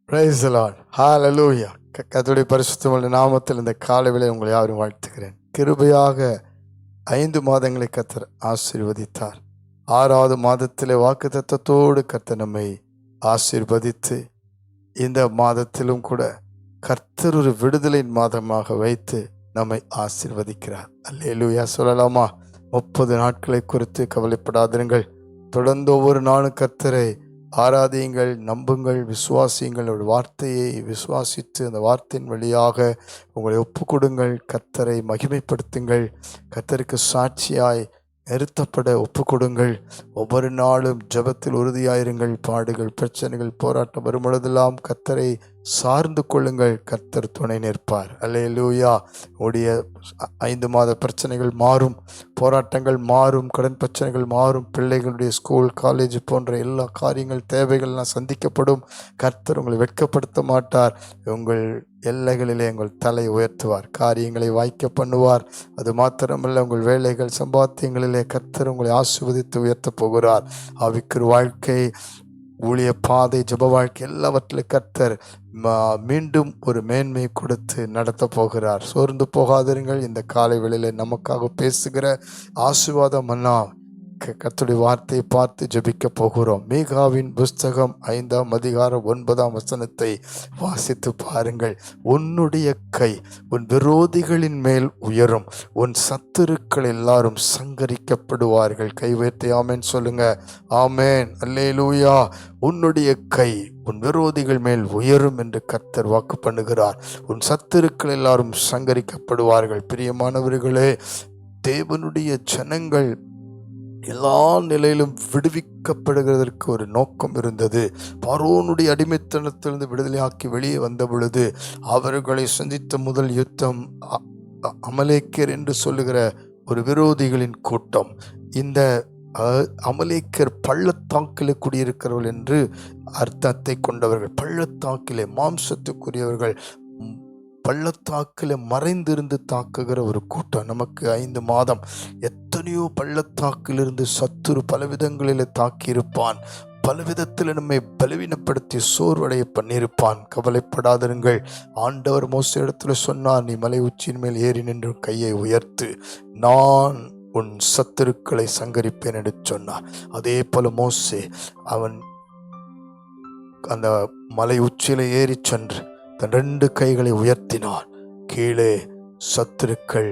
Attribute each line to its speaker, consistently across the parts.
Speaker 1: Praise the Lord. Hallelujah. கர்த்தருடைய பரிசுத்தமுள்ள நாமத்தில் இந்த காலையிலே உங்களை யாரும் வாழ்த்துகிறேன். கிருபையாக 5 மாதங்களை கர்த்தர் ஆசீர்வதித்தார். 6வது மாதத்திலே வாக்குத்தத்தத்தோடு கர்த்தர் நம்மை ஆசீர்வதித்து இந்த மாதத்திலும் கூட கர்த்தர் ஒரு விடுதலின் மாதமாக வைத்து நம்மை ஆசீர்வதிக்கிறார். அல்லேலூயா சொல்லலாமா? 30 நாட்களை குறித்து கவலைப்படாதிருங்கள். தொடர்ந்து ஒவ்வொரு நாளும் கர்த்தரை ஆராதியுங்கள், நம்புங்கள், விசுவாசியுங்கள். ஒரு வார்த்தையை விசுவாசித்து அந்த வார்த்தையின் வழியாக உங்களை ஒப்பு கொடுங்கள். கர்த்தரை மகிமைப்படுத்துங்கள். கர்த்தருக்கு சாட்சியாய் நிறுத்தப்பட ஒப்பு கொடுங்கள். ஒவ்வொரு நாளும் ஜெபத்தில் உறுதியாயிருங்கள். பாடுகள், பிரச்சனைகள், போராட்டம் வரும் பொழுதெல்லாம் கர்த்தரை சார்ந்து கொள்ளுங்கள். கர்த்தர் துணை நிற்பார். அல்லேலூயா. உடைய 5 மாத பிரச்சனைகள் மாறும், போராட்டங்கள் மாறும், கடன் பிரச்சனைகள் மாறும், பிள்ளைகளுடைய ஸ்கூல் காலேஜ் போன்ற எல்லா காரியங்கள் தேவைகள்லாம் சந்திக்கப்படும். கர்த்தர் உங்களை வெட்கப்படுத்த மாட்டார். உங்கள் எல்லைகளிலே உங்கள் தலை உயர்த்துவார். காரியங்களை வாய்க்க பண்ணுவார். அது மாத்திரமல்ல, உங்கள் வேலைகள் சம்பாத்தியங்களிலே கர்த்தர் உங்களை ஆசீர்வதித்து உயர்த்தப் போகிறார். ஆவிக்குரிய வாழ்க்கை, ஊழிய பாதை, ஜெப வாழ்க்கை எல்லாவற்றிலும் கர்த்தர் மீண்டும் ஒரு மேன்மையை கொடுத்து நடத்த போகிறார். சோர்ந்து போகாதிருங்கள். இந்த காலை வேளையிலே நமக்காக பேசுகிற ஆசீர்வாத மன்னா கர்த்தருடைய வார்த்தையை பார்த்து ஜெபிக்க போகிறோம். மீகாவின் புஸ்தகம் 5ஆம் அதிகாரம் 9ஆம் வசனத்தை வாசித்து பாருங்கள். உன்னுடைய கை உன் விரோதிகளின் மேல் உயரும், உன் சத்துருக்கள் எல்லாரும் சங்கரிக்கப்படுவார்கள். கை உயர்த்தி ஆமேன் சொல்லுங்க. ஆமேன். அல்லேலூயா. உன்னுடைய கை உன் விரோதிகள் மேல் உயரும் என்று கர்த்தர் வாக்கு பண்ணுகிறார். உன் சத்துருக்கள் எல்லாரும் சங்கரிக்கப்படுவார்கள். பிரியமானவர்களே, தேவனுடைய ஜனங்கள் எல்லா நிலையிலும் விடுவிக்கப்படுகிறதற்கு ஒரு நோக்கம் இருந்தது. பார்வோனுடைய அடிமைத்தனத்திலிருந்து விடுதலையாக்கி வெளியே வந்த பொழுது அவர்களை சந்தித்த முதல் யுத்தம் அமலேக்கர் என்று சொல்லுகிற ஒரு விரோதிகளின் கூட்டம். இந்த அமலேக்கர் பள்ளத்தாக்கிலே குடியிருக்கிறவர்கள் என்று அர்த்தத்தை கொண்டவர்கள். பள்ளத்தாக்கிலே மாம்சத்துக்குரியவர்கள், பள்ளத்தாக்கில் மறைந்திருந்து தாக்குகிற ஒரு கூட்டம். நமக்கு 5 மாதம் எத்தனையோ பள்ளத்தாக்கிலிருந்து சத்துரு பலவிதங்களில் தாக்கியிருப்பான். பலவிதத்தில் நம்மை பலவீனப்படுத்தி சோர்வடைய பண்ணியிருப்பான். கவலைப்படாதிருங்கள். ஆண்டவர் மோசே இடத்துல சொன்னார், நீ மலை உச்சியின் மேல் ஏறி நின்று கையை உயர்த்து, நான் உன் சத்துருக்களை சங்கரிப்பேன் என்று சொன்னார். அதே போல மோசே அவன் அந்த மலை உச்சியில ஏறி சென்று தன் 2 கைகளை உயர்த்தினார். கீழே சத்துருக்கள்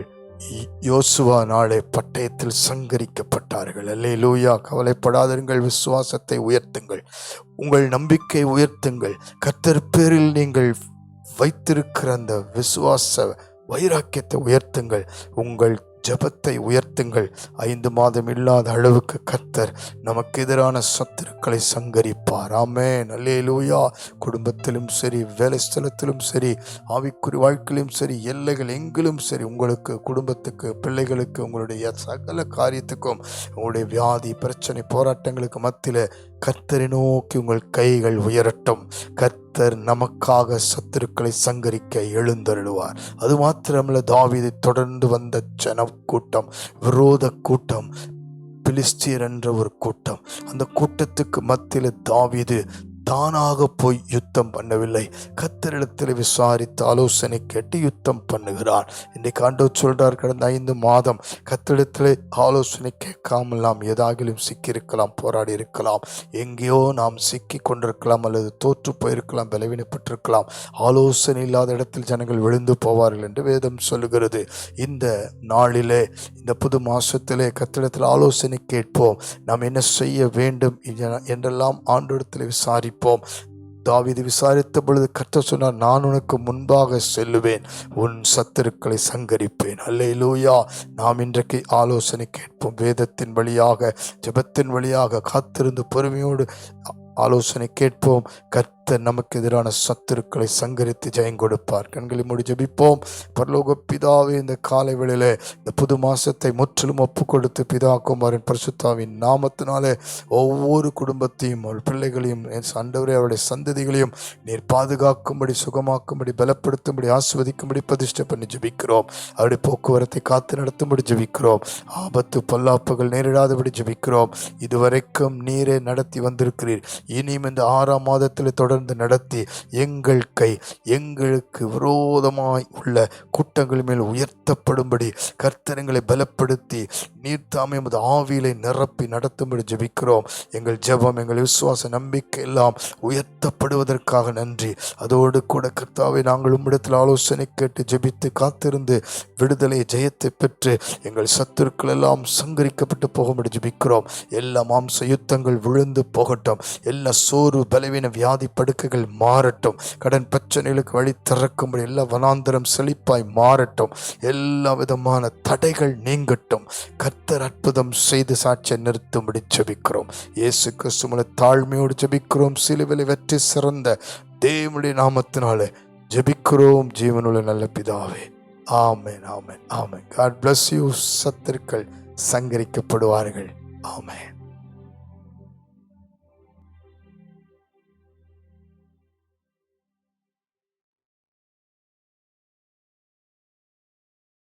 Speaker 1: யோசுவா நாளே பட்டயத்தில் சங்கரிக்கப்பட்டார்கள். அல்லேலூயா. கவலைப்படாதிருங்கள். விசுவாசத்தை உயர்த்துங்கள். உங்கள் நம்பிக்கை உயர்த்துங்கள். கர்த்தர் பேரில் நீங்கள் வைத்திருக்கிற அந்த விசுவாச வைராக்கியத்தை உயர்த்துங்கள். உங்கள் ஜெபத்தை உயர்த்துங்கள். 5 மாதம் இல்லாத அளவுக்கு கர்த்தர் நமக்கு எதிரான சத்துருக்களை சங்கரிப்பார். ஆமென். அல்லேலூயா. குடும்பத்திலும் சரி, வேலை ஸ்தலத்திலும் சரி, ஆவிக்குரிய வாழ்க்கையிலும் சரி, எல்லைகள் எங்கிலும் சரி, உங்களுக்கு, குடும்பத்துக்கு, பிள்ளைகளுக்கு, உங்களுடைய சகல காரியத்துக்கும், உங்களுடைய வியாதி, பிரச்சனை, போராட்டங்களுக்கு மத்தியில் கர்த்தரை நோக்கி உங்கள் கைகள் உயரட்டும். கர்த்தர் நமக்காக சத்துருக்களை சங்கரிக்க எழுந்தருளுவார். அது மாத்திரமல்ல, தாவீதை தொடர்ந்து வந்த ஜன கூட்டம், விரோத கூட்டம், பிலிஸ்தியர் என்ற ஒரு கூட்டம். அந்த கூட்டத்துக்கு மத்தியில் தாவீது தானாக போய் யுத்தம் பண்ணவில்லை. கர்த்தரிடத்தில் விசாரித்து ஆலோசனை கேட்டு யுத்தம் பண்ணுகிறார். இன்றைக்கு ஆண்டவர் சொல்றார், கடந்த 5 மாதம் கர்த்தரிடத்தில் ஆலோசனை கேட்காமல் நாம் ஏதாகிலும் சிக்கியிருக்கலாம், போராடி இருக்கலாம், எங்கேயோ நாம் சிக்கி கொண்டிருக்கலாம், அல்லது தோற்று போயிருக்கலாம், பலவீனப்பட்டிருக்கலாம். ஆலோசனை இல்லாத இடத்தில் ஜனங்கள் விழுந்து போவார்கள் என்று வேதம் சொல்லுகிறது. இந்த நாளிலே, இந்த புது மாசத்திலே கர்த்தரிடத்தில் ஆலோசனை கேட்போம். நாம் என்ன செய்ய வேண்டும் என்றெல்லாம் ஆண்டவரிடத்தில் விசாரிப்போம். தாவீது விசாரித்த பொழுது கர்த்தர் சொன்னார், நான் உனக்கு முன்பாக செல்லுவேன், உன் சத்துருக்களை சங்கரிப்பேன். அல்லேலூயா. நாம் இன்றைக்கு ஆலோசனை கேட்போம். வேதத்தின் வழியாக, ஜெபத்தின் வழியாக காத்திருந்து பொறுமையோடு ஆலோசனை கேட்போம். கர்த்தர் நமக்கு எதிரான சத்துருக்களை சங்கரித்து ஜெயம் கொடுப்பார். கண்களை மூடி ஜெபிப்போம். பரலோக பிதாவே, இந்த காலை வேளையிலே இந்த புது மாசத்தை முற்றிலும் ஒப்பு கொடுத்து பிதா, குமாரன், பரிசுத்தாவின் நாமத்தினாலே ஒவ்வொரு குடும்பத்தையும், பிள்ளைகளையும், ஆண்டவரே அவருடைய சந்ததிகளையும் நீர் பாதுகாக்கும்படி, சுகமாக்கும்படி, பலப்படுத்தும்படி, ஆசீர்வதிக்கும்படி பிரதிஷ்டை பண்ணி ஜெபிக்கிறோம். அவருடைய போக்குவரத்தை காத்து நடத்தும்படி ஜெபிக்கிறோம். ஆபத்து பொல்லாப்புகள் நேரிடாதபடி ஜெபிக்கிறோம். இதுவரைக்கும் நீரே நடத்தி வந்திருக்கிறீர். இனியும் இந்த 6ஆம் மாதத்தில் தொடர்ந்து தொடர்ந்து நடத்தி எங்கள் கை எங்களுக்கு விரோதமாய் உள்ள கூட்டங்கள் மேல் உயர்த்தப்படும்படி கர்த்தரங்களை பலப்படுத்தி நீர்த்தாமே உமது ஆவியிலே நிரப்பி நடத்தும்படி ஜெபிக்கிறோம். எங்கள் ஜெபம், எங்கள் விசுவாச நம்பிக்கை எல்லாம் உயர்த்தப்படுவதற்காக நன்றி. அதோடு கூட கர்த்தாவை நாங்கள் உம்மிடத்தில் ஆலோசனை கேட்டு ஜெபித்து காத்திருந்து விடுதலை ஜெயத்தை பெற்று எங்கள் சத்துருக்கள் எல்லாம் சங்கரிக்கப்பட்டு போகும்படி ஜெபிக்கிறோம். எல்லா மாம்ச யுத்தங்கள் விழுந்து போகட்டும். எல்லா சோர்வு பலவீன வியாதி படுக்கைகள் மாறட்டும். கடன் பிரச்சனைகளுக்கு வழி திறக்கும்படி எல்லா வனாந்தரம் செழிப்பாய் மாறட்டும். எல்லா விதமான தடைகள் நீங்கட்டும். கர்த்தர் அற்புதம் செய்து சாட்சியை நிறுத்தும்படி ஜெபிக்கிறோம். இயேசு கிறிஸ்துவின் தாழ்மையோடு ஜெபிக்கிறோம். சிலுவையில் வெற்றி சிறந்த தேவனுடைய நாமத்தினாலே ஜெபிக்கிறோம் ஜீவனுள்ள நல்ல பிதாவே. ஆமென், ஆமென், ஆமென். God bless you. சத்துருக்கள் சங்கரிக்கப்படுவார்கள். ஆமென்.